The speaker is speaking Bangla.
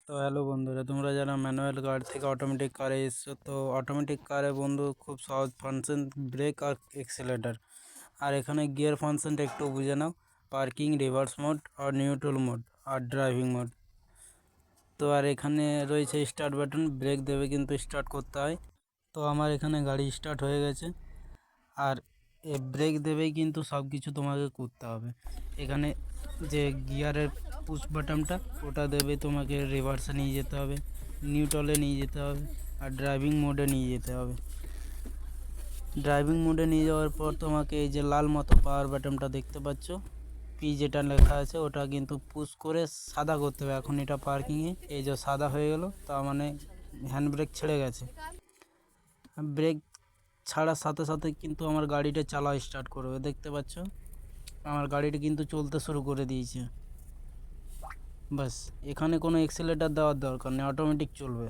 তো হ্যালো বন্ধুরা, তোমরা যারা ম্যানুয়াল কার থেকে অটোমেটিক কারে এসছো, তো অটোমেটিক কারে বন্ধু খুব সহজ ফাংশন ব্রেক আর এক্সেলেটার। আর এখানে গিয়ার ফাংশনটা একটু বুঝে নাও। পার্কিং, রিভার্স মোড আর নিউট্রাল মোড আর ড্রাইভিং মোড। তো আর এখানে রয়েছে স্টার্ট বাটন, ব্রেক দেবে কিন্তু স্টার্ট করতে হয়। তো আমার এখানে গাড়ি স্টার্ট হয়ে গেছে। আর ব্রেক দেবেই কিন্তু সব কিছু তোমাকে করতে হবে। এখানে যে গিয়ারের পুশ বাটনটা, ওটা দেবে তোমাকে রিভার্সে নিয়ে যেতে হবে, নিউট্রালে নিয়ে যেতে হবে আর ড্রাইভিং মোডে নিয়ে যেতে হবে। ড্রাইভিং মোডে নিয়ে যাওয়ার পর তোমাকে এই যে লাল মতো পাওয়ার বাটনটা দেখতে পাচ্ছ, পি যেটা লেখা আছে, ওটা কিন্তু পুশ করে সাদা করতে হবে। এখন এটা পার্কিংয়ে এই যে সাদা হয়ে গেল, তার মানে হ্যান্ড ব্রেক ছেড়ে গেছে। ব্রেক ছাড়ার সাথে সাথে কিন্তু আমার গাড়িটা চালা স্টার্ট করবে। দেখতে পাচ্ছ আমার গাড়িটা কিন্তু চলতে শুরু করে দিয়েছে। বাস, এখানে কোনো এক্সেলেটার দেওয়ার দরকার নেই, অটোমেটিক চলবে।